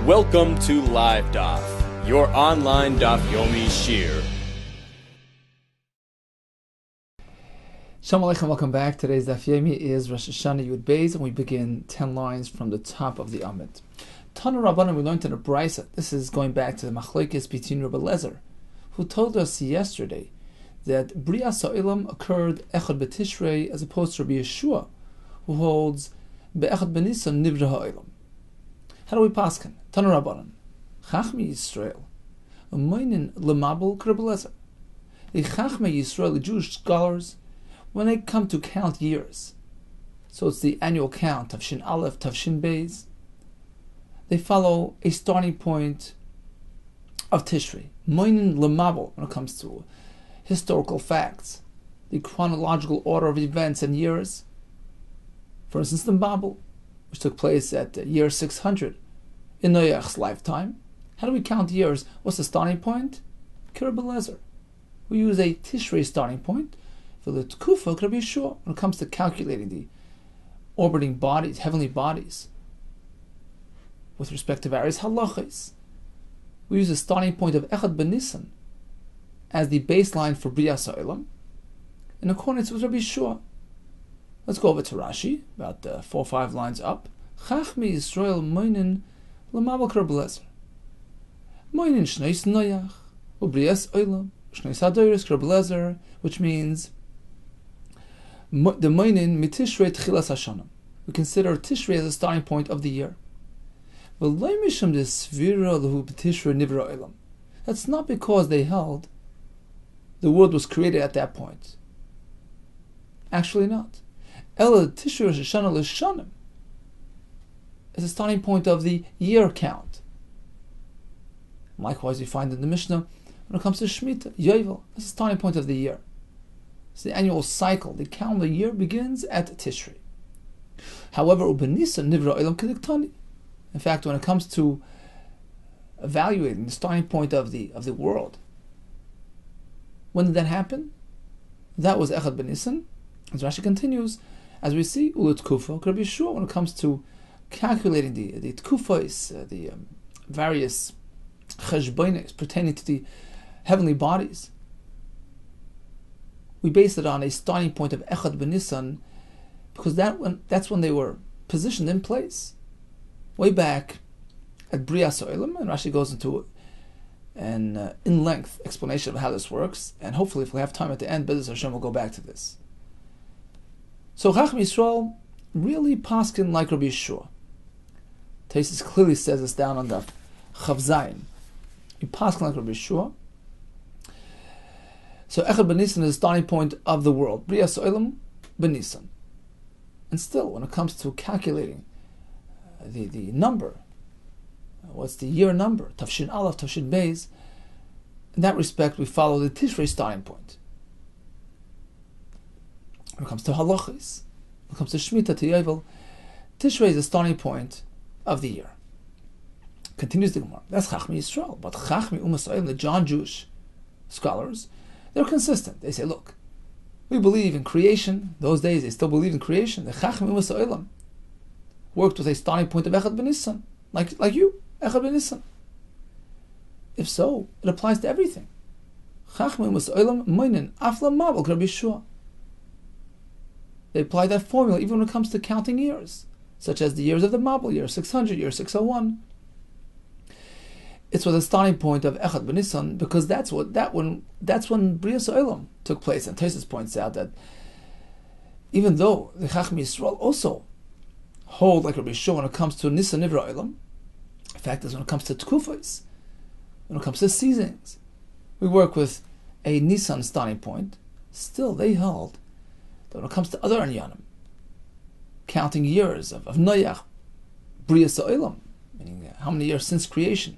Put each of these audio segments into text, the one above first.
Welcome to Live Daf, your online Daf Yomi Shir. Shalom Aleichem, welcome back. Today's Daf Yomi is Rosh HaShanna Yud Beis, and we begin 10 lines from the top of the Amid. Tana Rabbanan, we learned in the Brisa. This is going back to the Machlokes between Rabbi Lezer, who told us yesterday that Brias Ha'olam occurred Echad B'Tishrei as opposed to Rabbi Yeshua, who holds Be'echad B'Nisan Nivra Ha'olam. How do we paskin? Tana Rabbanan, Chachmi Yisrael, Umaynin Lemabel Rabbi Lezer. The Chachmi Yisrael, the Jewish scholars, when they come to count years, so it's the annual count, Tavshin Aleph, Tavshin Beis, they follow a starting point of Tishrei. Moinin Lemabel, when it comes to historical facts, the chronological order of events and years. For instance, the Babel, which took place at year 600 in Noach's lifetime. How do we count years? What's the starting point? Rabbi Lezer. We use a Tishrei starting point for the Tkufa Rabbi Yeshua when it comes to calculating the orbiting bodies, heavenly bodies, with respect to various halachas. We use the starting point of Echad B'Nisan as the baseline for Brias Ha'olam in accordance with Rabbi Yeshua. Let's go over to Rashi, about 4 or 5 lines up. Chachmi Yisrael moinin lemabel Rabbi Lezer. Moinin shneis noyach ubrias olam shneis hadoros Rabbi Lezer, which means the moinin mitishrei tchilas hashanah. We consider Tishrei as a starting point of the year. V'lo mishum desvira lehu b'tishrei nivra olam. That's not because they held the world was created at that point. Actually not. Ela Tishrei Rosh HaShanna l'shanim is a starting point of the year count. Likewise, we find in the Mishnah when it comes to Shemitah, Yovel, is a starting point of the year. It's the annual cycle. The calendar year begins at Tishrei. However, Ubenisa Nivra Olam Kediktani. In fact, when it comes to evaluating the starting point of the world, when did that happen? That was Echad B'Nisan. As Rashi continues, as we see, Ulut Kufa, Rabbi Yeshua, when it comes to calculating the Tkufos, the various cheshbonos pertaining to the heavenly bodies, we base it on a starting point of Echad B'Nisan, because that's when they were positioned in place. Way back at Brias Ha'olam, and Rashi goes into an in-length explanation of how this works, and hopefully if we have time at the end, B'ezras Hashem will go back to this. So Chacham Yisrael really paskin like Rabbi Yeshua. Taisus clearly says this down on the Chav Zayin. You paskin like Rabbi Yeshua. So Echad B'Nisan is the starting point of the world. Brias Ha'olam B'Nisan. And still, when it comes to calculating the number, what's the year number? Tavshin Aleph, Tavshin Beis. In that respect, we follow the Tishrei starting point. When it comes to halachis, when it comes to Shemitah, to Yovel, Tishrei is the starting point of the year. Continues the Gemara. That's Chachmi Yisrael. But Chachmi Umas Ha'olam, the John Jewish scholars, they're consistent. They say, look, we believe in creation. Those days they still believe in creation. The Chachmi Umas Ha'olam worked with a starting point of Echad B'Nisan, like you, Echad B'Nisan. If so, it applies to everything. Chachmi Umas Ha'olam moinin afla mabel Rabbi Yeshua. They apply that formula even when it comes to counting years, such as the years of the Mabel, year 600, year 601. It's with a starting point of Echad B'Nisan, because that's when Brias Ha'olam took place. And Taisus points out that even though the Chacham Yisrael also hold like Rabbi Yeshua when it comes to Nisan Nivra Olam, the fact is when it comes to Tkufos, when it comes to seasons, we work with a Nisan starting point. Still, they held that when it comes to other Anyanim, counting years of Noach, Brias Ha'olam, meaning how many years since creation,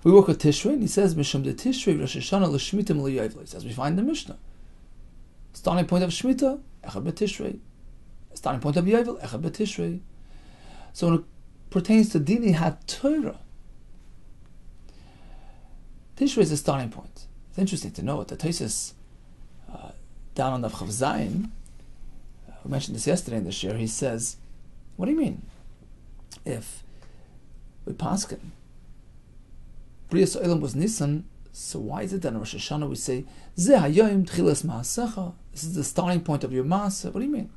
we work with Tishrei, and he says, Mishum de Tishrei, Rosh HaShanna, L'Shmitim L'Yovel, as we find in the Mishnah. Starting point of Shemitah, Echad B'Tishrei. Starting point of Yovel, Echad B'Tishrei. So when it pertains to Dini HaTorah, Tishrei is the starting point. It's interesting to note that Taisus, down on the Chav Zayin, we mentioned this yesterday in the share, he says, what do you mean? If We paskin. Brias Olam was Nisan, so why is it that in Rosh HaShanna we say, Zeh hayom tchilas ma'asecha? This is the starting point of your maaseh. What do you mean?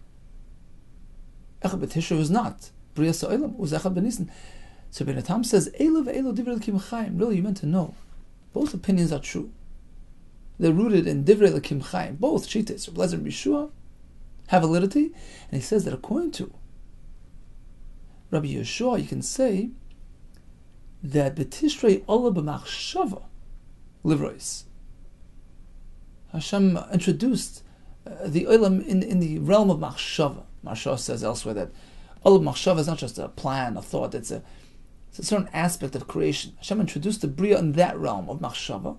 Echad b'Tishrei was not. Brias Olam was Echad b'Nisan. So Ben Atam says, Elo ve'elo divrei l'kim chayim. Really, you meant to know. Both opinions are true. They're rooted in divrei l'kim chayim. Both Shitas, Rabbi Lezer and Yeshua, have validity. And he says that according to Rabbi Yeshua, you can say that b'Tishrei olah b'machshava livrois. Hashem introduced the olam in the realm of machshava. Maharsha says elsewhere that olam machshava is not just a plan, a thought. It's a certain aspect of creation. Hashem introduced the bria in that realm of machshava,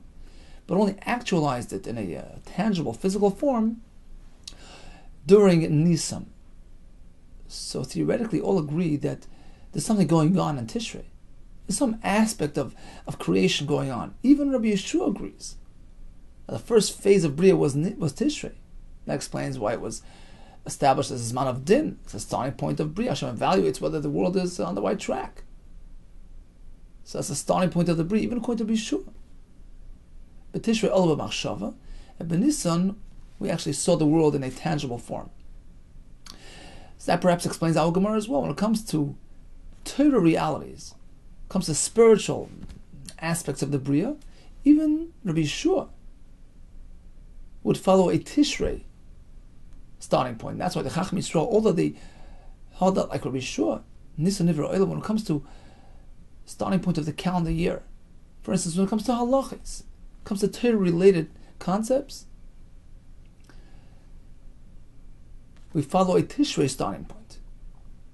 but only actualized it in a tangible, physical form during Nisan. So theoretically, all agree that there's something going on in Tishrei. There's some aspect of creation going on. Even Rabbi Yeshua agrees. The first phase of Bria was Tishrei. That explains why it was established as a Zman of Din. It's a starting point of Bria. Hashem evaluates whether the world is on the right track. So that's the starting point of the Bria, even according to Rabbi Yeshua. But Tishrei olah b'machshava, and b'Nisan we actually saw the world in a tangible form. So that perhaps explains our Gemara as well. When it comes to Torah realities, comes to spiritual aspects of the Bria, even Rabbi Yeshua would follow a Tishrei starting point. That's why the Chacham Yisrael, although they held that like Rabbi Yeshua, Nisan Nivra Olam, when it comes to starting point of the calendar year, for instance, when it comes to halachis, when it comes to Torah-related concepts, we follow a Tishrei starting point.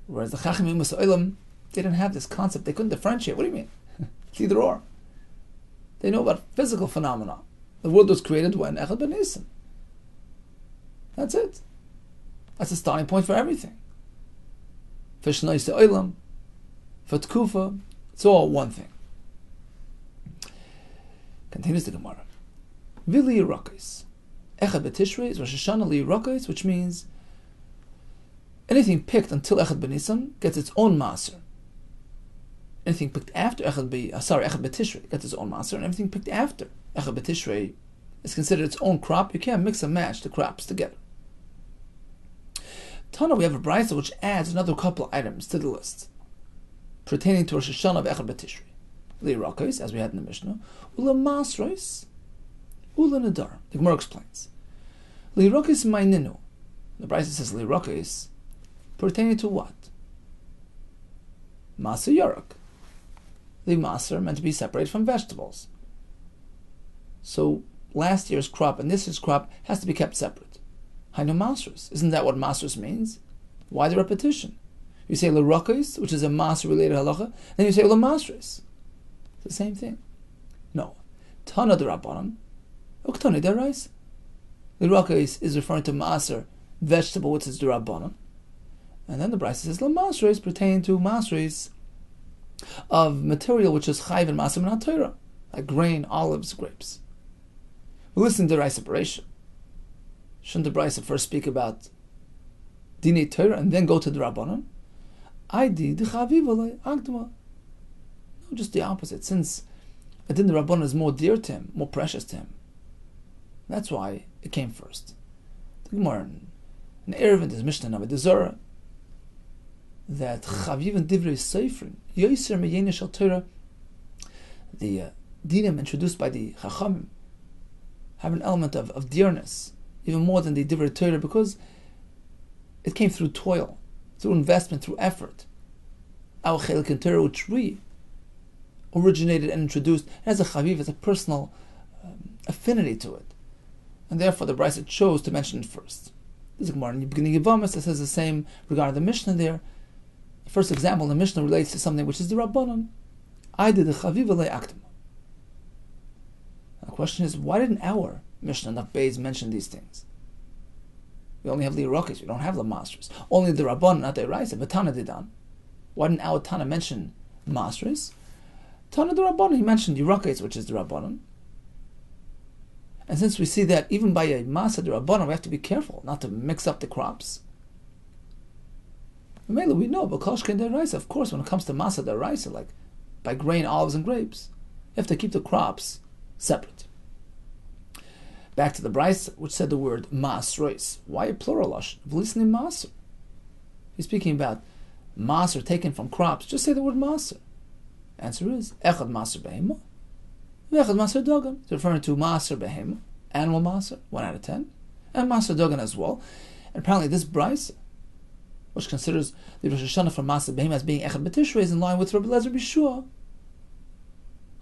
Whereas the Chacham Yisrael, they didn't have this concept. They couldn't differentiate. What do you mean? It's either or. They know about physical phenomena. The world was created when Echad b'Nisan. That's it. That's the starting point for everything. For Shnai Olam, for Tkufa, it's all one thing. Continues the Gemara. Vili Yerakis. Echad b'Tishrei is Rosh HaShanna li Yerakis, which means anything picked until Echad b'Nisan gets its own maaser. Anything picked after Echad b'Tishrei gets its own maaser, and everything picked after Echad b'Tishrei is considered its own crop. You can't mix and match the crops together. Tana, we have a brayso which adds another couple items to the list pertaining to Rosh HaShanna of Echad b'Tishrei. Li'rakos, as we had in the Mishnah, ula masros, ula nadar. The Gemara explains. Li'rakos ma'ininu. The brayso says li'rakos pertaining to what? Maser yarak. The maser meant to be separated from vegetables. So last year's crop and this year's crop has to be kept separate. Hainu masros. Isn't that what masros means? Why the repetition? You say l'rakos, which is a maser related halacha, then you say l'masros. It's the same thing. No. Tana d'Rabbanan, uktani d'Oraisa. L'rakos is referring to maser, vegetable, which is d'Rabbanan. And then the Brisa says l'masros pertaining to masros of material which is chayv and maser min Torah, like grain, olives, grapes. We listen to the separation. Shouldn't the Brisa first speak about dinei Torah and then go to the Rabbanon? No, just the opposite. Since the din the Rabbanon is more dear to him, more precious to him, that's why it came first. The Gemara in Erevin, there's Mishnah Nava Dezorah, that Chaviv and Divrei Seifrin, Yoser Meyene Shal Torah, the dinim introduced by the Chachamim have an element of dearness, even more than the Divrei Torah, because it came through toil, through investment, through effort. Our Chelik in Torah, which we originated and introduced, has a Chaviv, has a personal affinity to it. And therefore the Brisa chose to mention it first. There's a Gemara in the beginning of Yevamos that says the same regarding the Mishnah there. The first example in the Mishnah relates to something which is the Rabbanon. I did the Chaviv alei akdama. The question is, why didn't our Mishnah Naf Beis mention these things? We only have the Yerakos, we don't have the Masros. Only the Rabbanon, not the Eraisa, but Tana Didan. Why didn't our Tana mention Masros? Tana the Rabbanon, he mentioned Yerakos, which is the Rabbanon. And since we see that even by a Masa the Rabbanon, we have to be careful not to mix up the crops. We know, but of course, when it comes to Masa the Raisa, like by grain, olives, and grapes, you have to keep the crops separate. Back to the Brisa, which said the word Masrois. Why a plural lashon? V'lisni Maser. He's speaking about Maser taken from crops. Just say the word Maser. Answer is Echad Maser Behema, Echad Maser Dogan. It's referring to Maser Behema, animal Maser, 1 out of 10, and Maser Dogan as well. And apparently this Brisa, which considers the Rosh HaShanna from Maser Behema as being Echad B'Tishrei, is in line with Rabbi Lezer B'Shua,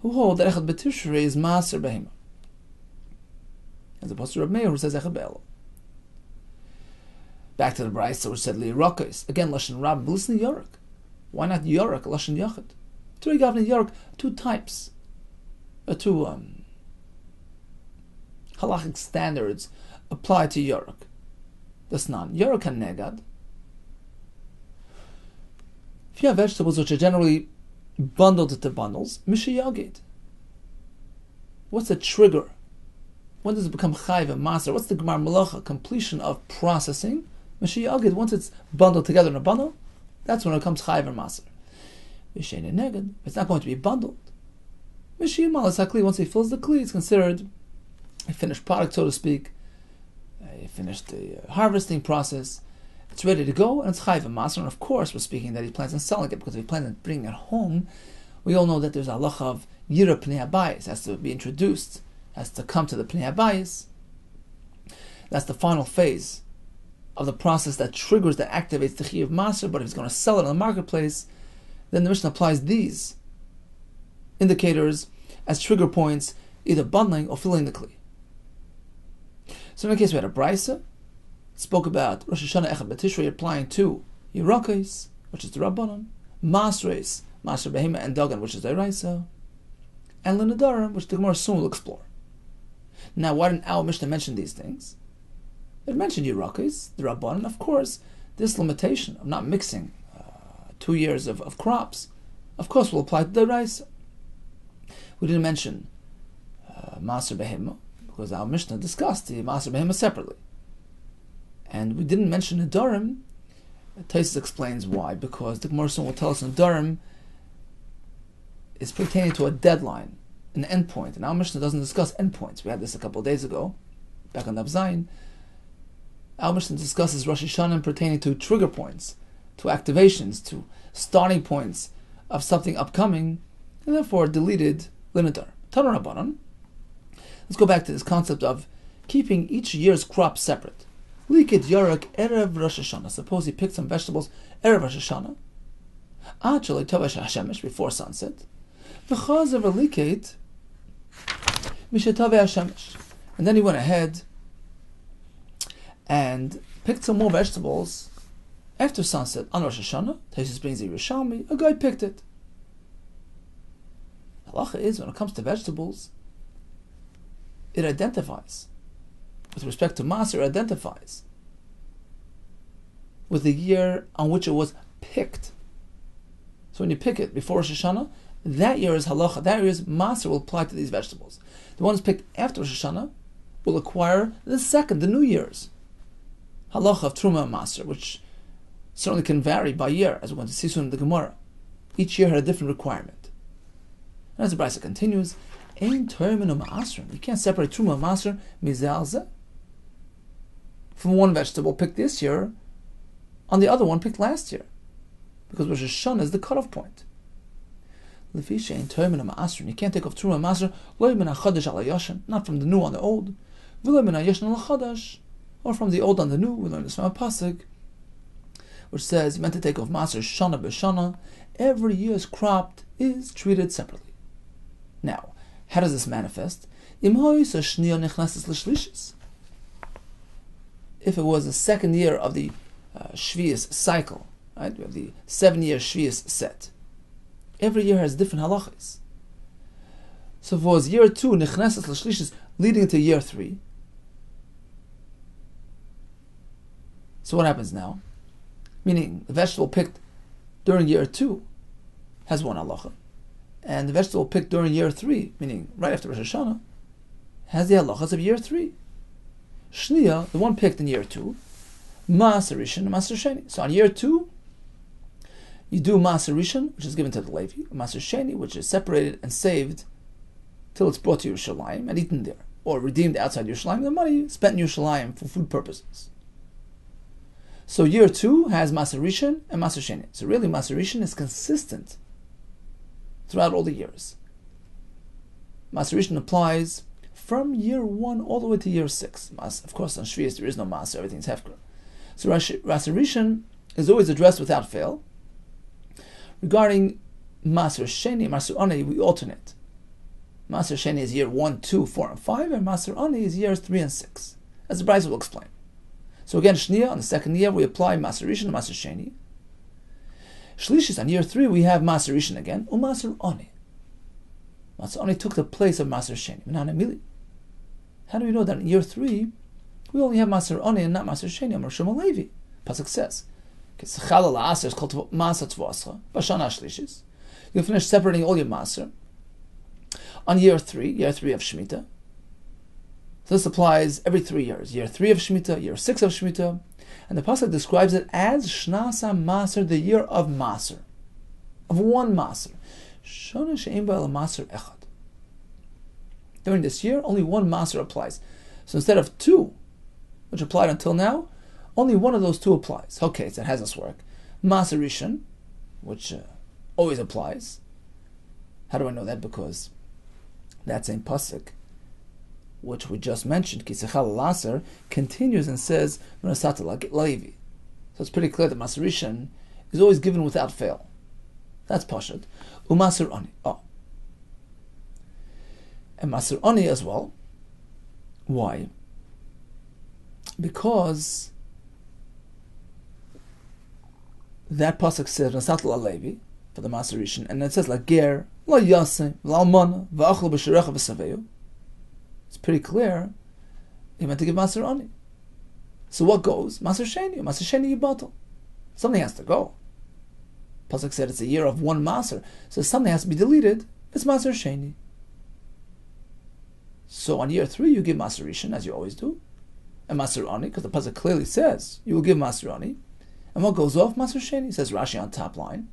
who hold that Echad B'Tishrei is Maser Behema, as opposed to Rabbi Meir, who says Echad Be'elo. Back to the Brisa, which said Li'Rakos. Again, Lashon Rab, B'Lisni Yorek. Why not Yorek, Lashon Yachid? Torah Gavna Yorek, two types, two halachic standards apply to Yorek. That's not Yorek and Negad. If you have vegetables which are generally bundled into bundles, Mishiyagid. What's the trigger? When does it become Chayv and Maser? What's the Gemar Malacha, completion of processing? Mishiyagid, once it's bundled together in a bundle, that's when it becomes Chayv and Maser. Mishayin and Negad, it's not going to be bundled. Mishiyim Malas HaKli, once he fills the Kli, it's considered a finished product, so to speak. He finished the harvesting process. It's ready to go, and it's Chayv and Maser. And of course, we're speaking that he plans on selling it, because if he plans on bringing it home, we all know that there's a halacha of Yira Pnei HaBayis, has to be introduced, has to come to the Pnei HaBayis. That's the final phase of the process that triggers, that activates the Chiyuv Maser. But if he's going to sell it in the marketplace, then the Mishnah applies these indicators as trigger points, either bundling or filling the Kli. So in the case we had a Brisa, spoke about Rosh HaShanna Echad B'Tishrei applying to Yerakos, which is the Rabbanon, Masreis, Maser Behema and Dogan, which is the Raisa, and Linadarim, which the Gemara soon will explore. Now, why didn't our Mishnah mention these things? It mentioned Yerakos, the Rabbanon. Of course, this limitation of not mixing 2 years of crops, of course, will apply to the Raisa. We didn't mention Maser Behema, because our Mishnah discussed the Maser Behema separately. And we didn't mention Nedarim. Taisus explains why, because the Gemara will tell us Nedarim is pertaining to a deadline, an endpoint. And our Mishnah doesn't discuss endpoints. We had this a couple of days ago, back on Daf Zayin. Our Mishnah discusses Rosh HaShanna pertaining to trigger points, to activations, to starting points of something upcoming, and therefore deleted Linadar. Tanu Rabbanan. Let's go back to this concept of keeping each year's crop separate. Likit Yarak Erev Rosh HaShanna. Suppose he picked some vegetables Erev Rosh HaShanna, actually Tovash HaShemesh, before sunset. V'chazav Likit Mishetave HaShemesh. And then he went ahead and picked some more vegetables after sunset on Rosh HaShanna. Taisus brings the Yerushalmi. A guy picked it. The halacha is, when it comes to vegetables, it identifies. With respect to Maser, it identifies with the year on which it was picked. So when you pick it before Rosh HaShanna, that year is halacha, that year's Maser will apply to these vegetables. The ones picked after Rosh HaShanna will acquire the New Year's halacha of Truma and Maser, which certainly can vary by year, as we're going to see soon in the Gemara. Each year had a different requirement. And as the Brisa continues, Ein terminum Ma'asrim. You can't separate Truma and Maser mizalzeh from one vegetable picked this year on the other one picked last year, because Rosh HaShanna is the cutoff point. Lefisha Ein terminum Ma'asrim. You can't take off Truma and Maser lo min hachadash al hayashan, not from the new on the old, v'lo min hayashan al chadash, or from the old on the new. We learn this from a pasuk, which says you meant to take off Maser Shana b'Shana. Every year's crop is treated separately. Now, how does this manifest? If it was the second year of the Shvius cycle, right? We have the 7-year Shvius set. Every year has different halachas. So if it was year 2, Nechnesas L'Shlishis, leading into year 3. So what happens now? Meaning, the vegetable picked during year 2 has one halacha, and the vegetable picked during year 3, meaning right after Rosh HaShanna, has the halachas of year 3. Shniya, the one picked in year 2, Maser Rishon and Maser Sheni. So on year 2, You do Maser Rishon, which is given to the Levi, Maser Sheni, which is separated and saved till it's brought to Yerushalayim and eaten there, or redeemed outside Yerushalayim, the money spent in Yerushalayim for food purposes. So year 2 has Maser Rishon and Maser Sheni. So really Maser Rishon is consistent throughout all the years. Maser Rishon applies from year 1 all the way to year 6. Of course, on Shvius there is no Maser, everything's Hefker. So Maser Rishon is always addressed without fail. Regarding Maser Sheni, Maser Ani, we alternate. Maser Sheni is year 1, 2, 4, and 5, and Maser Ani is years 3 and 6, as the Brisa will explain. So again, Shnia, on the second year, we apply Maser Rishon and Maser Sheni. Shlishis, on year 3, we have Maser Rishon again, or Maser Ani. Maser Ani took the place of Maser Sheni. How do we know that in year 3, we only have Maser Ani and not Maser Sheni? Amar Shmuel Levi. Pasuk says, is called Maser Tzvascha, Bashana Shlishis. You'll finish separating all your Maser. On year 3 of Shemitah. So this applies every 3 years. Year 3 of Shemitah, year 6 of Shemitah. And the Pasuk describes it as Shnasa Maser, the year of Maser. Of one Maser. Shona she'ein ba'el Maser echad. During this year, only one Maser applies. So instead of 2, which applied until now, only one of those 2 applies. Okay, so it has this work. Maser Rishon, which always applies. How do I know that? Because that same pasuk, which we just mentioned, Kisechal Laser, continues and says, Menasata Levi. So it's pretty clear that Maser Rishon is always given without fail. That's Pashat. Umaser Ani. And Maser Ani as well. Why? Because that pasuk says Menasata Levi for the Maser Rishon, and it says Lager, La Yasem, La Almana, Va'achol B'Sherecha V'Saveyu. It's pretty clear he meant to give Maser Ani. So what goes? Maser Sheni Yibatel. Something has to go. Pasuk said it's a year of one Maser, so something has to be deleted. It's Maser Sheni. So on year 3 you give Maser Rishon, as you always do, and Maser Ani, because the pasuk clearly says you will give Maser Ani. And what goes off? Maser Sheni, says Rashi on top line.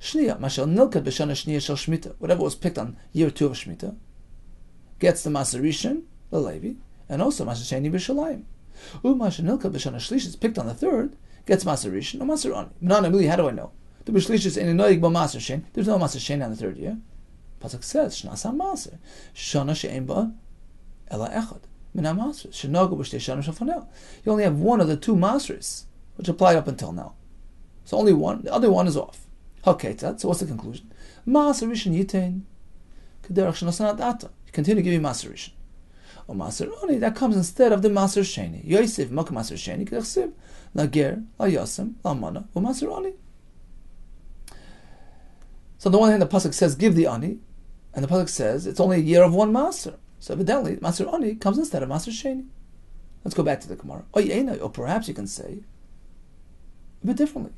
Shniya, Mashal Nilkat B'Shana Shniya Shel Shemitah. Whatever was picked on year 2 of Shemitah gets the Maser Rishon, the Levi, and also Maser Sheni B'Shalayim. Mashal Nilkat B'Shana Shlish is picked on the 3rd, gets Maser Rishon or Maser Ani. M'nan, how do I know? The B'Shlish is in a Noyig B'Maser Shen. There's no Maser Sheni on the 3rd year. Pasuk says Shnasa Maser Shana She'en Ba Ela Echad Mina Maser Shenogu B'Shtei Shana Shafanel. You only have one of the 2 Masers which applied up until now. So only one. The other one is off. Okay, so what's the conclusion? Maser Rishon Yitain K'derach Shnasanat Ata. You continue giving Maser Rishon. Or Maser Ani, that comes instead of the Maser Sheni. Yosef Mak Maser Sheni K'derach Sib Lager La Yasem La Mana or Maser Ani. So on the one hand, the pasuk says give the Ani, and the pasuk says it's only a year of one Maser. So evidently, Maser Ani comes instead of Maser Sheni. Let's go back to the Gemara. Or perhaps you can say a bit differently.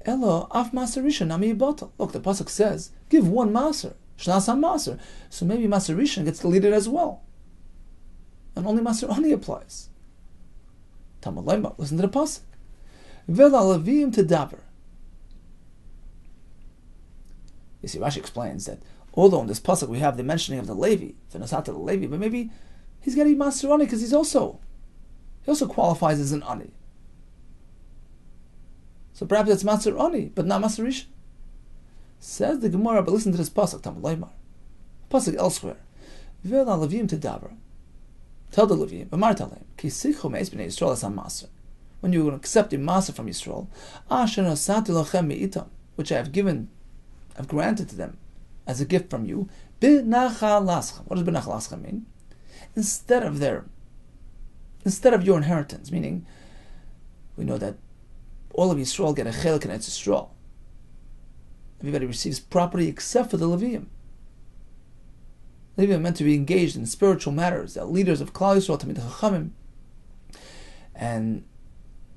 Elo af Maser Rishon nami yibatel. Look, the pasuk says give one Maser, Shnasa Maser. So maybe Maser Rishon gets deleted as well, and only Maser Ani applies. Talmud Leimar, listen to the pasuk. Vela Levim tedaber. You see, Rashi explains that although in this pasuk we have the mentioning of the Levi, the Nasata the Levi, but maybe he's getting Maser Ani because he also qualifies as an Ani. So perhaps it's Maser Ani, but not Maser Rishon. Says the Gemara, but listen to this pasuk, Talmud Leimar. Pasuk elsewhere. V'el Levim tedaber. Tell the Levim, Amar Talem, Ki sichu me'es b'nei Yisrael as Maser. When you accept a Maser from Yisrael, Asher nasati lachem me'itam, which I've granted to them as a gift from you. B'nachal laschem. What does b'nachal laschem mean? Instead of your inheritance, meaning we know that all of Yisrael get a chelik in Eretz Yisrael. Everybody receives property except for the Levium. Levium are meant to be engaged in spiritual matters. They're leaders of Klal Yisrael, Tamid Chachamim, and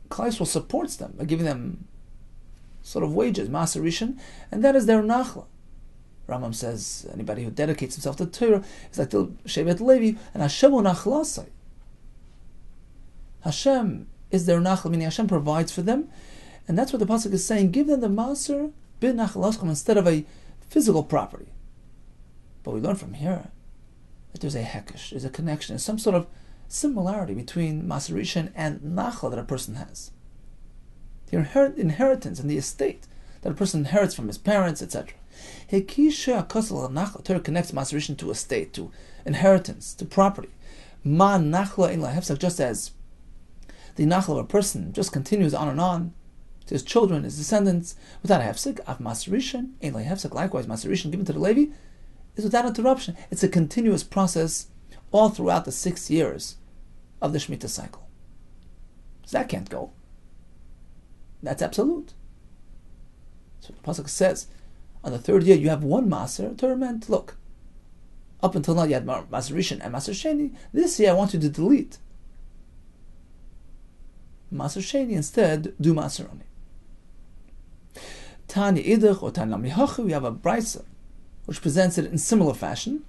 Klal Yisrael supports them by giving them sort of wages, Maser Rishon, and that is their nachla. Rambam says anybody who dedicates himself to Torah is like the Shevet Levi, and Hashem will nachlasai. Hashem is their nachla, meaning Hashem provides for them, And that's what the pasuk is saying. Give them the maser bin nachalaschem instead of a physical property. But we learn from here that there's a hekesh, there's a connection, there's some sort of similarity between maser rishon and nachla that a person has. The inheritance and the estate that a person inherits from his parents, etc. Hekisha akosel nachla. Torah connects maser rishon to estate, to inheritance, to property. Ma nachla in lahefsak, just as the nachla of a person just continues on to his children, his descendants, without a hefsek. Af maser rishon in lahefsak. Likewise, maser rishon given to the Levi is without interruption. It's a continuous process all throughout the 6 years of the Shemitah cycle. So that can't go. That's absolute. So the pasuk says, on the 3rd year you have one maser. Torah meant, look, up until now you had maser rishon and maser sheni. This year I want you to delete maser sheni, instead do maser oni. Tanya idach or Tanya mihachu, we have a brisa which presents it in similar fashion,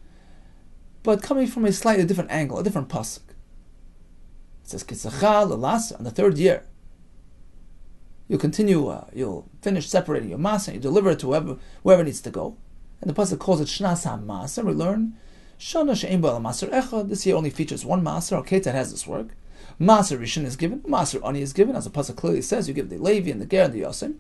but coming from a slightly different angle, a different pasuk. It says, Kisachal l'lasa, on the 3rd year, you'll continue, you'll finish separating your masa, and you deliver it to whoever needs to go. And the pasuk calls it Shnas HaMaser. We learn, Shana she'ein ba'al maser echad, this year only features one maser. Okay, that has this work. Maser rishon is given, maser ani is given, as the pasuk clearly says, you give the Levi and the Ger and the Yosem.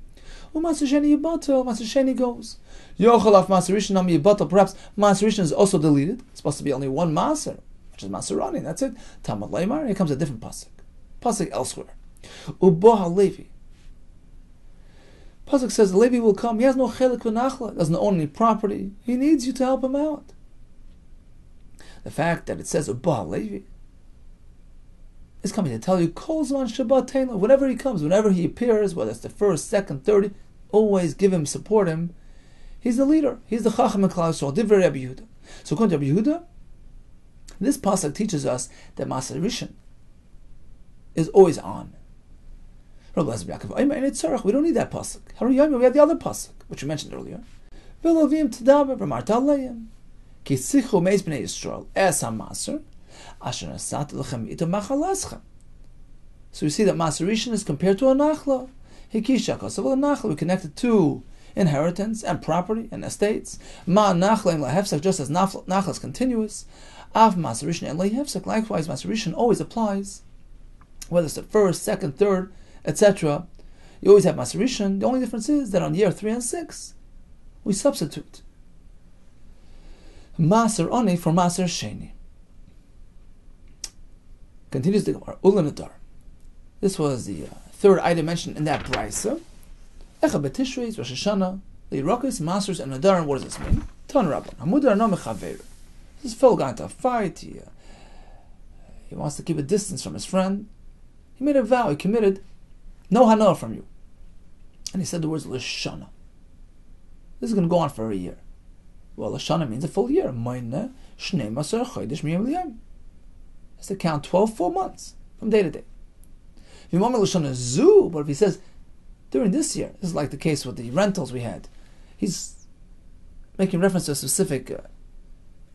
Maser sheni yibatel, maser sheni goes. Yochalaf maser rishon am yibatel, perhaps maser rishon is also deleted. It's supposed to be only one maser, which is maser ani, that's it. Tamad leimar, here comes a different pasuk elsewhere. Uboha Levi. Pasuk says the Levi will come. He has no chelik v'nachla, doesn't own any property. He needs you to help him out. The fact that it says Uboha Levi is coming to tell you, Kol Zman Shabbat Teila, whenever he comes, whenever he appears, whether it's the 1st, 2nd, 3rd, always give him, support him. He's the leader. He's the Chacham and Klal Yisrael. Divrei Rabbi Yehuda. So according to Rabbi Yehuda, this pasuk teaches us that Maser Rishon is always on. We don't need that pasuk. We have the other pasuk, which we mentioned earlier. So we see that Maser Rishon is compared to a nachla. We connect it to inheritance and property and estates. Ma nachla in lahefsak, just as nachla is continuous. Av Maser Rishon and lahefsak, likewise Maser Rishon always applies, whether it's the 1st, 2nd, 3rd, etc. You always have Maser Rishon. The only difference is that on year 3 and 6, we substitute Maser Oni for Maser Sheni. Continues the Gemara. Ulan Adar. This was the 3rd item mentioned in that brisa. Echa B'Tishrei, Rosh HaShanna, Le'Yirokos, Masers, and Adar. And what does this mean? Ton Rabban. Hamudar no mechaver. This fellow got into a fight. He wants to keep a distance from his friend. He made a vow. He committed no hana from you. And he said the words L'Shana. This is going to go on for a year. Well, L'Shana means a full year. Moine Shnei Maser Chodesh Miyam Liyam. Has to count 12 full months from day to day. V'Yimam L'Shana Zu, but if he says during this year, this is like the case with the rentals we had. He's making reference to a specific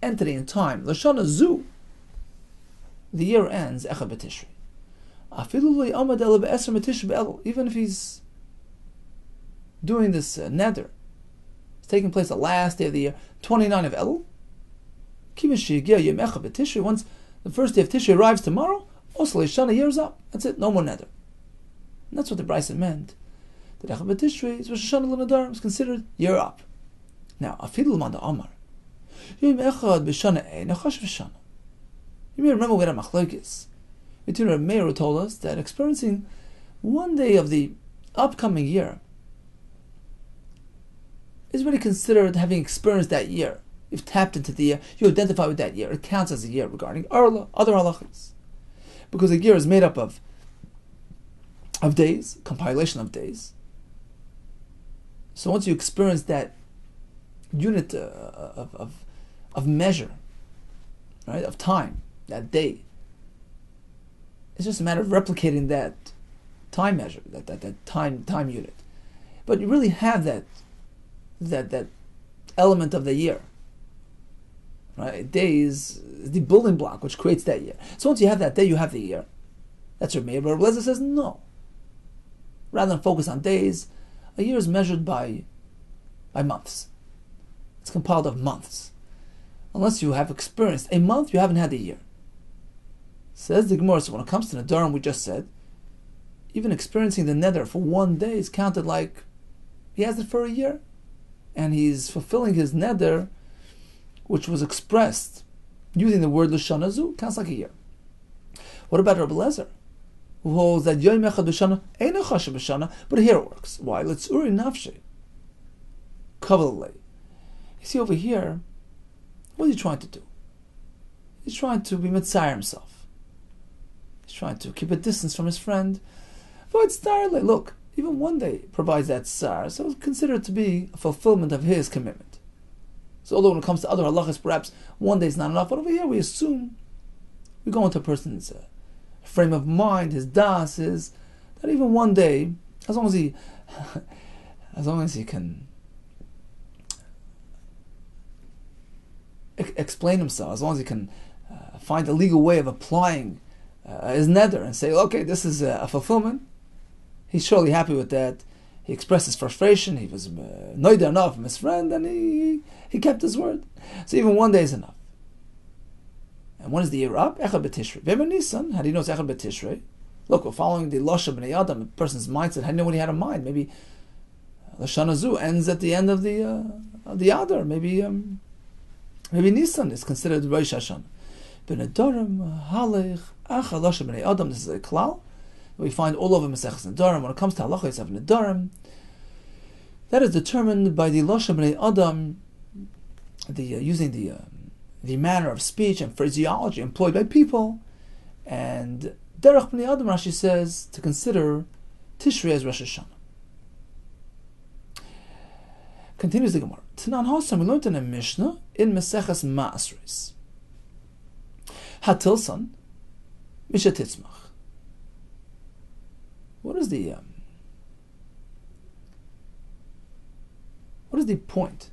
entity in time. L'Shana Zu. The year ends Echa B'Tishrei. Even if he's doing this neder, it's taking place the last day of the year, 29 of Elul. Once the 1st day of Tishrei arrives tomorrow, also Shana year's up. That's it, no more neder. And that's what the brisa meant. That Echa B'Tishrei is Rosh HaShanna l'Nadar, is considered year up. Now, Afilu L'man Amar. Yom Echad B'Shana Ein Achash V'Shana. You may remember we had a machlokes between Rabbi Meir, who told us that experiencing one day of the upcoming year is really considered having experienced that year. You've tapped into the year, you identify with that year. It counts as a year regarding Arla, other halachas. Because a year is made up of days, compilation of days. So once you experience that unit of measure, right, of time, that day, it's just a matter of replicating that time measure, that time unit. But you really have that element of the year. Right? Day is the building block which creates that year. So once you have that day, you have the year. That's Rabbi Meir. But Rabbi Lezer says no. Rather than focus on days, a year is measured by months. It's compiled of months. Unless you have experienced a month, you haven't had a year. Says the Gemara, so when it comes to Nedarim, we just said, even experiencing the neder for one day is counted like he has it for a year. And he's fulfilling his neder, which was expressed using the word L'shana zu, counts like a year. What about Rabbi Lezer, who holds that Yom Echad B'Shana Eino Chashav B'Shana, but here it works. Why? Let's uri nafshe kavalei. You see over here, what is he trying to do? He's trying to be mitzayir himself. He's trying to keep a distance from his friend. Look, even one day provides that tsar, so it's considered to be a fulfillment of his commitment. So although when it comes to other halachas, perhaps one day is not enough, but over here we assume, we go into a person's frame of mind, his das is, that even one day, as long as he can explain himself, as long as he can find a legal way of applying his neder and say, okay, this is a fulfillment, he's surely happy with that. He expressed his frustration, he was noida enough from his friend, and he kept his word. So even one day is enough. And when is the year up? Echad b'Tishrei. V'emer Nisan, how do you know it's Echad b'Tishrei? Look, we're following the Losha b'nei Adam, a person's mindset. How do you know what he had in mind? Maybe L'shana zu ends at the end of the Adar. Maybe Nisan is considered Rosh HaShanna. B'nedarim halech acha Losha b'nei Adam. This is a klal we find all over Maseches Nedarim. When it comes to halachos of Nedarim, that is determined by the Losha b'nei Adam, using the manner of speech and phraseology employed by people, and Derech b'nei Adam, Rashi says, to consider Tishrei as Rosh HaShanna. Continues the Gemara. Tanan Hasam, we learned in a Mishnah in Maseches Ma'asros. Hatilsan, Misha Titzmach. What is the point?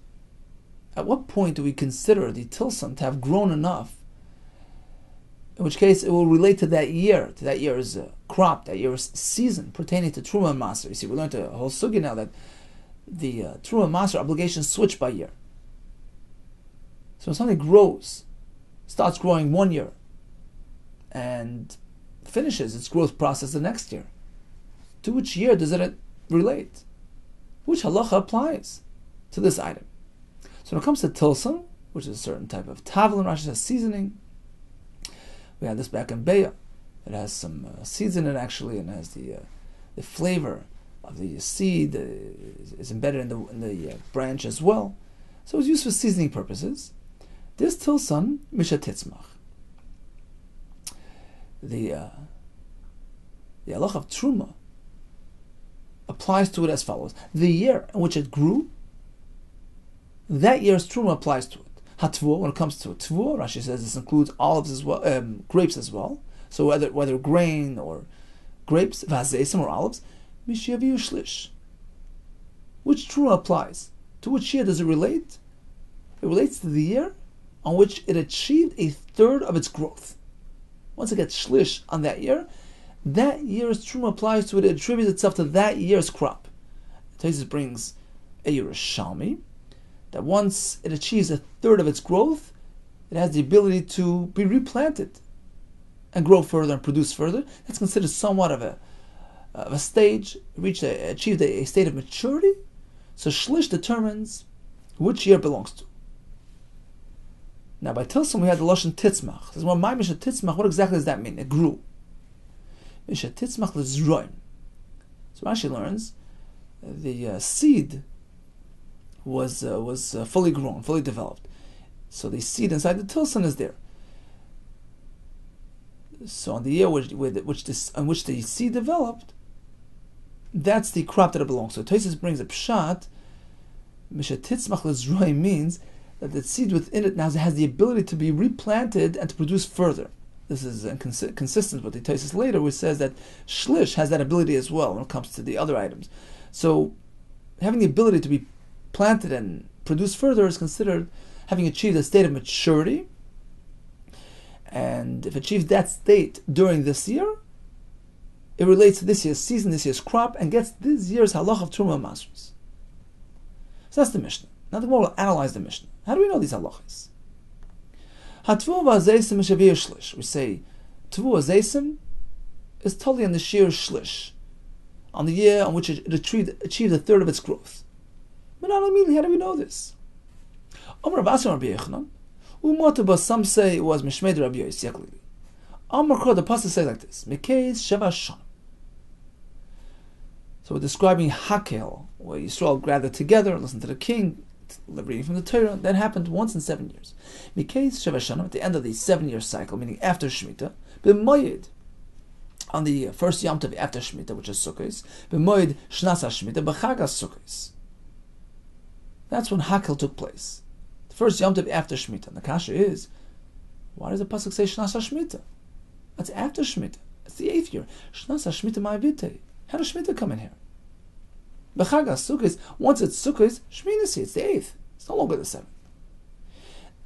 At what point do we consider the tilson to have grown enough, in which case it will relate to that year's crop, that year's season, pertaining to Truma and Maser? You see, we learned a whole sugi now that the Truma and Maser obligations switch by year. So when something grows, starts growing one year, and finishes its growth process the next year, to which year does it relate? Which halacha applies to this item? So when it comes to tilson, which is a certain type of tavlin, Rashi says seasoning. We had this back in Beya. It has some seeds in it actually, and has the flavor of the seed is embedded in the branch as well. So it's used for seasoning purposes. This tilson, misha titzmach. The halacha of truma applies to it as follows: the year in which it grew, that year's truma applies to it. Hatvur, when it comes to tvur, Rashi says this includes olives as well, grapes as well. So whether grain or grapes, vazesim or olives, mishiaviu shlish. Which truma applies? To which year does it relate? It relates to the year on which it achieved a third of its growth. Once it gets shlish on that year's truma applies to it. It attributes itself to that year's crop. Tosfos brings a Yerushalmi that once it achieves a third of its growth, it has the ability to be replanted and grow further and produce further. That's considered somewhat of a stage, achieved a state of maturity. So shlish determines which year it belongs to. Now by tilson we had the lashon titzmach. This is what my misha titzmach. What exactly does that mean? It grew. Misha titzmach lezroim. So Rashi learns the seed was fully grown, fully developed. So the seed inside the tilson is there. So on the year on which the seed developed, that's the crop that it belongs to. Tosfos brings a pshat. Misha titzmach lezroim means that the seed within it now has the ability to be replanted and to produce further. This is consistent with the Tosfos later, which says that shlish has that ability as well when it comes to the other items. So having the ability to be planted and produce further is considered having achieved a state of maturity. And if achieved that state during this year, it relates to this year's season, this year's crop, and gets this year's halach of Truma and Masros. So that's the Mishnah. Now the Gemara will analyze the Mishnah. How do we know these halachas? We say Tvu Azeisim is totally on the sheer shlish, on the year on which it achieved a third of its growth. But not immediately, how do we know this? Some say it was Mishmed Rabbi Yossi. The pasuk says like this: Mikeis Sheva Shana. So we're describing Hakel, where Yisrael gathered together and listened to the king, reading from the Torah. That happened once in 7 years. Mikeis Sheva Shana, at the end of the 7-year cycle, meaning after Shemitah, b'moyed, on the first Yom Tov after Shemitah, which is Sukkos, b'moyed Shnas HaShemitah, b'chagas Sukkos. That's when Hakel took place. The first Yom Tov after Shemitah. And the kasha is, why does the pasuk say Shnas HaShemitah? That's after Shemitah. It's the 8th year. Shnas HaShemitah ma'avitei. How does Shemitah come in here? B'chagas Sukkos, once it's Sukkos, Shminasi, it's the 8th. It's no longer the 7th.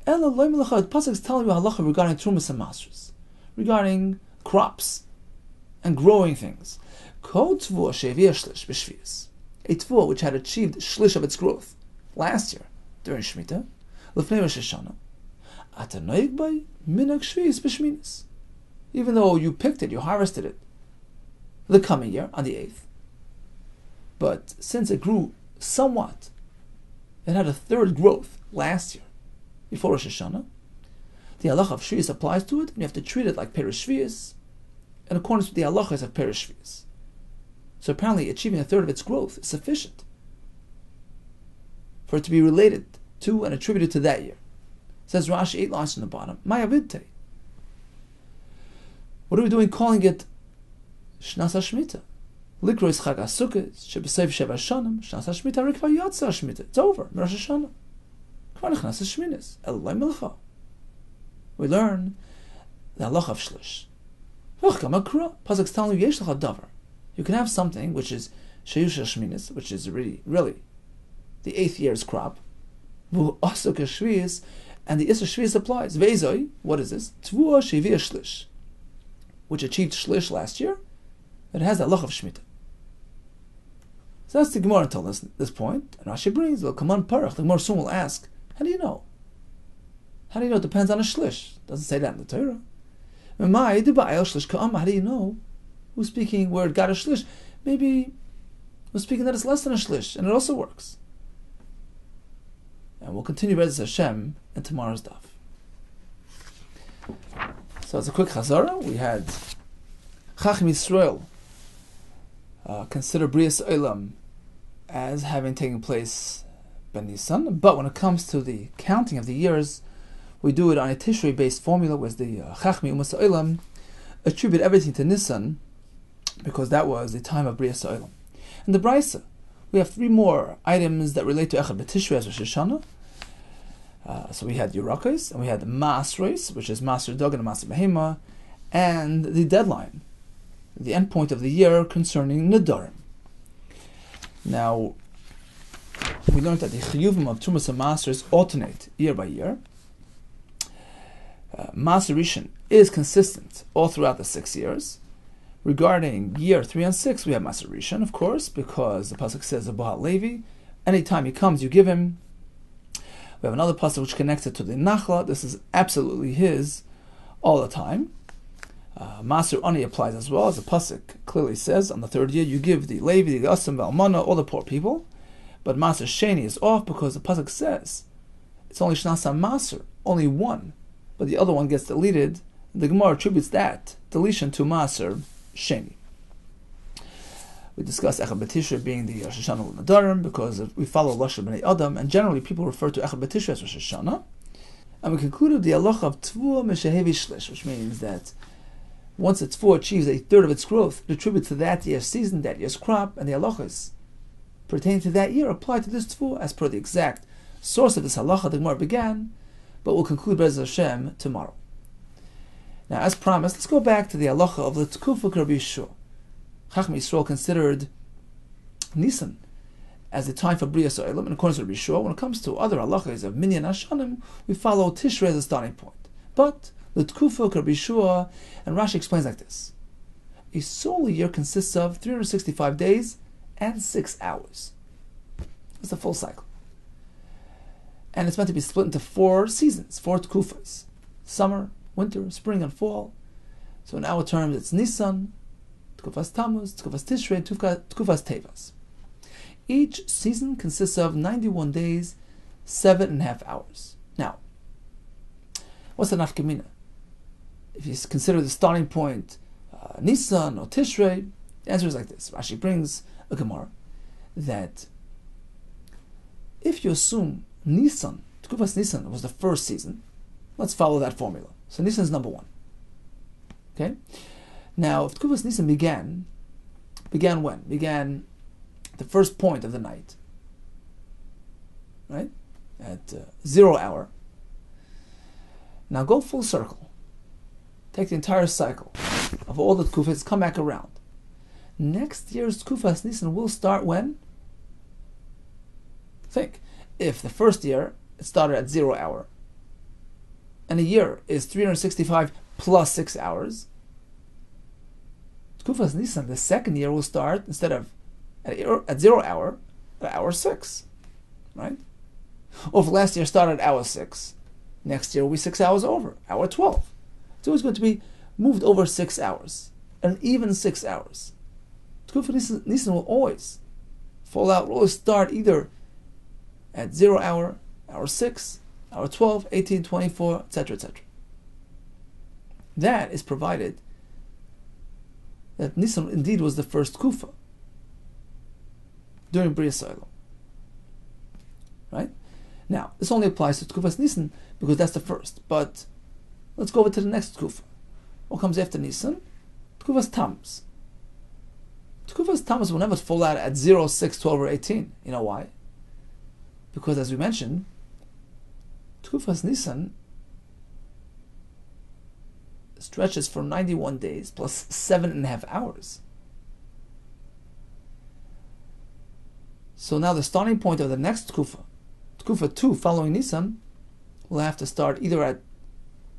Ela loy melacha, the pasuk is telling you halacha regarding trumas and masros, regarding crops and growing things. Ko tvua she'avia shlish b'shvius, a tvua which had achieved shlish of its growth last year during Shemitah, l'fnei Rosh HaShanna, ata noig by minag shvius b'shminis. Even though you picked it, you harvested it the coming year on the 8th, but since it grew somewhat, it had a third growth last year before Rosh Hashanah, the halacha of shvius applies to it, and you have to treat it like perish shvius in accordance with the halachas of perish shvius. So apparently achieving a third of its growth is sufficient for it to be related to and attributed to that year. It says Rashi 8 lines from the bottom, Mayavidte. What are we doing calling it Shnas HaShemitah? Likro is Chag HaSukkot, Shebesev Sheva Shanim, Shnas HaShemitah, Rikva Yotza HaShemitah. It's over, Rosh HaShanna. We learn the halacha of shlish. Pasuk's telling you, you can have something which is sheyush shminis, which is really the 8th year's crop, and the isur shvius applies. Veizoi, what is this? Tvua shevia shlish, which achieved shlish last year. It has the halacha of shmita. So that's the Gemara until this point. And Rashi brings the Kaman Parach. The Gemara soon will ask, how do you know? How do you know? It depends on a shlish. It doesn't say that in the Torah. How do you know who's speaking where it got a shlish? Maybe who's speaking that it's less than a shlish, and it also works. And we'll continue Bez Hashem in tomorrow's daf. So as a quick chazara, we had Chacham Yisrael consider Brias Olam as having taken place Ben Nisan, but when it comes to the counting of the years, we do it on a Tishrei-based formula, where the Chachmi Umas Olam attribute everything to Nisan, because that was the time of Brias Olam. In the Brisa, we have 3 more items that relate to Echad B'Tishrei as Rosh HaShanna. So we had Yerakos, and we had Masros, which is Maser Dog and Maser Behema, and the deadline, the end point of the year concerning Nedarim. Now, we learned that the Chiyuvim of Trumas and Masers alternate year by year. Maser Rishon is consistent all throughout the 6 years. Regarding year 3 and 6, we have Maser Rishon, of course, because the pasuk says about Levi, anytime he comes, you give him. We have another pasuk which connects it to the Nachla. This is absolutely his all the time. Maser Ani applies as well, as the pasuk clearly says. On the 3rd year, you give the Levi, the Asim, the Almana, all the poor people. But Maser Sheni is off because the pasuk says it's only Shnasa Maser, only one, but the other one gets deleted. The Gemara attributes that deletion to Maser Sheni. We discussed Echad B'Tishrei being the Rosh HaShanna Nadarim because we follow Lashon B'nei Adam, and generally people refer to Echad B'Tishrei as Rosh HaShanna. And we concluded the halacha of Tvua Meshehevi Shlish, which means that once a Tvua achieves a third of its growth, it attributes to that year's season, that year's crop, and the halachas pertaining to that year apply to this Tvua as per the exact source of this halacha the Gemara began, but we'll conclude Bez Hashem tomorrow. Now, as promised, let's go back to the halacha of the Tkufuk Rabbi Yeshua. Chacham Yisrael considered Nisan as the time for Brias Olam, and according to Rabbi Yeshua, when it comes to other halachas of Minyan Hashanim, we follow Tishrei as a starting point. But the Tkufuk Rabbi Yeshua, and Rashi explains like this: a solar year consists of 365 days and 6 hours. It's a full cycle. And it's meant to be split into 4 seasons, 4 tkufas. Summer, winter, spring, and fall. So in our terms, it's Nisan, Tkufas Tammuz, Tkufas Tishrei, Tkufas Tevas. Each season consists of 91 days, 7.5 hours. Now, what's the nafkamina? If you consider the starting point Nisan or Tishrei, the answer is like this. Rashi brings a Gemara that if you assume Nisan, Tkufas Nisan was the first season, let's follow that formula. So Nisan is number 1. Okay? Now, if Tkufas Nisan began when? Began the first point of the night, right? At 0 hour. Now go full circle. Take the entire cycle of all the Tkufas, come back around. Next year's Tkufas Nisan will start when? Think. If the first year, it started at 0 hour, and a year is 365 plus 6 hours, Tkufas Nisan, the second year, will start, instead of at 0 hour, at hour 6, right? Or if last year started at hour 6, next year will be 6 hours over, hour 12. It's always going to be moved over 6 hours, an even 6 hours. Tkufas Nisan will always fall out, will always start either at 0 hour, hour 6, hour 12, 18, 24, etc., etc. That is provided that Nisan indeed was the first Kufa during Bris Olam. Right? Now, this only applies to Tkufas Nisan because that's the first. But let's go over to the next Kufa. What comes after Nisan? Tkufas Tammuz. Tkufas Tammuz will never fall out at 0, 6, 12, or 18. You know why? Because as we mentioned, Tkufas Nisan stretches for 91 days plus 7.5 hours. So now the starting point of the next Tkufa, Tkufa 2 following Nisan, will have to start either at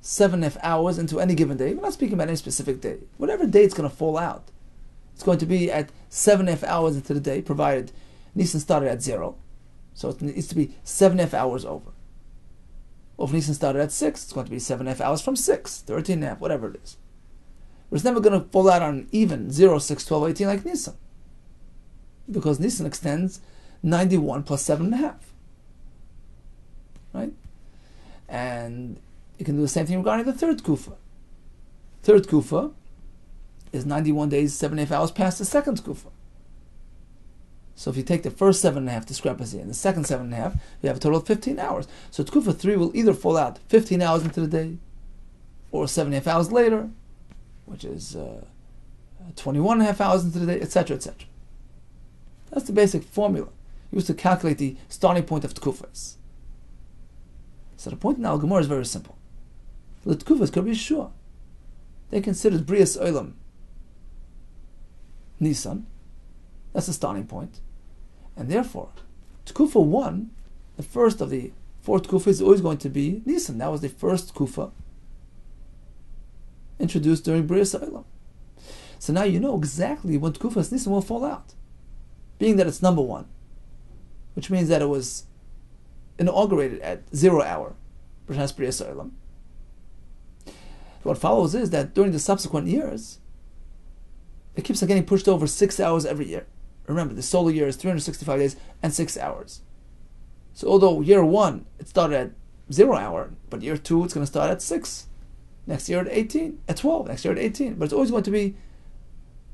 7.5 hours into any given day. We're not speaking about any specific day. Whatever day it's going to fall out, it's going to be at 7.5 hours into the day, provided Nisan started at 0. So it needs to be 7.5 hours over. Or if Nisan started at 6, it's going to be 7.5 hours from 6, 13.5, whatever it is. But it's never going to fall out on an even 0, 6, 12, 18 like Nisan. Because Nisan extends 91 plus 7.5. Right? And you can do the same thing regarding the third Kufa. Third Kufa is 91 days, 7.5 hours past the second Kufa. So if you take the first 7.5 discrepancy and the second 7.5, you have a total of 15 hours. So Tkufa 3 will either fall out 15 hours into the day, or 7.5 hours later, which is 21.5 hours into the day, etc., etc. That's the basic formula used to calculate the starting point of Tkufas. So the point in Al Gemara is very simple. The Tkufas could be sure. They considered Brias Olam Nisan. That's the starting point. And therefore, Tkufa 1, the first of the 4 Tkufas, is always going to be Nisan. That was the first Kufa introduced during Brias Olam. So now you know exactly when Tkufas Nisan will fall out. Being that it's number 1, which means that it was inaugurated at 0 hour, perhaps Brias Olam. What follows is that during the subsequent years, it keeps on getting pushed over 6 hours every year. Remember, the solar year is 365 days and 6 hours. So although year 1, it started at 0 hour, but year 2, it's going to start at 6. Next year at 12, next year at 18. But it's always going to be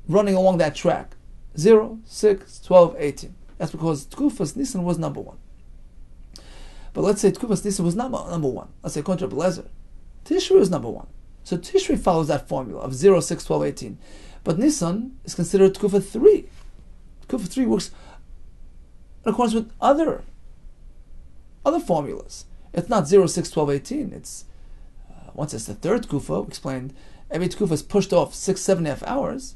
running along that track. 0, 6, 12, 18. That's because Tkufas Nisan was number 1. But let's say Tkufas Nisan was not number 1. Let's say according to Rabbi Yehuda, Tishrei was number 1. So Tishrei follows that formula of 0, 6, 12, 18. But Nisan is considered Tkufa 3. Tkufa 3 works in accordance with other formulas. It's not 0, 6, 12, 18. It's once it's the third Kufa, we explained, every Kufa is pushed off 6, 7.5 hours.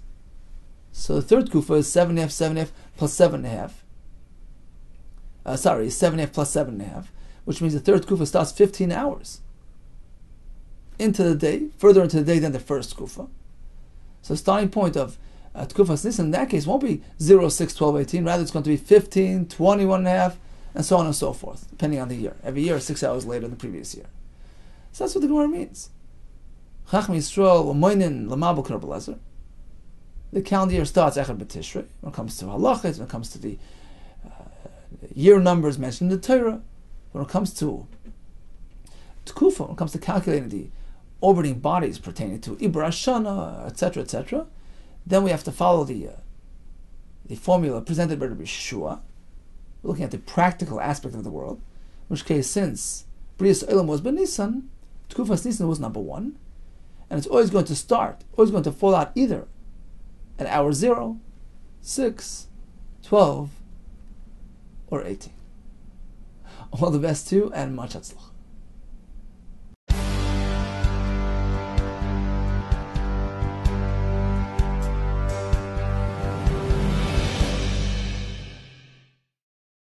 So the third Kufa is 7.5, 7.5 plus 7.5. 7.5 plus 7.5, which means the third Kufa starts 15 hours into the day, further into the day than the first Kufa. So starting point of Tkufas Nisan in that case won't be 0, 6, 12, 18. Rather, it's going to be 15, 21 and a half, and so on and so forth, depending on the year. Every year, 6 hours later than the previous year. So that's what the Gemara means. Chacham Yisrael L'moinin L'mabel K'Rabbi. The calendar year starts Echad B'Tishrei when it comes to halachas, when it comes to the year numbers mentioned in the Torah, when it comes to Tkufa, when it comes to calculating the orbiting bodies pertaining to Rosh HaShanna, etc., etc., then we have to follow the formula presented by Rabbi Yehuda. We're looking at the practical aspect of the world, in which case, since Brias Olam was B'Nisan, Tkufas Nisan was number 1, and it's always going to start, always going to fall out either at hour 0, 6, 12, or 18. All the best to you, and much hatzlach.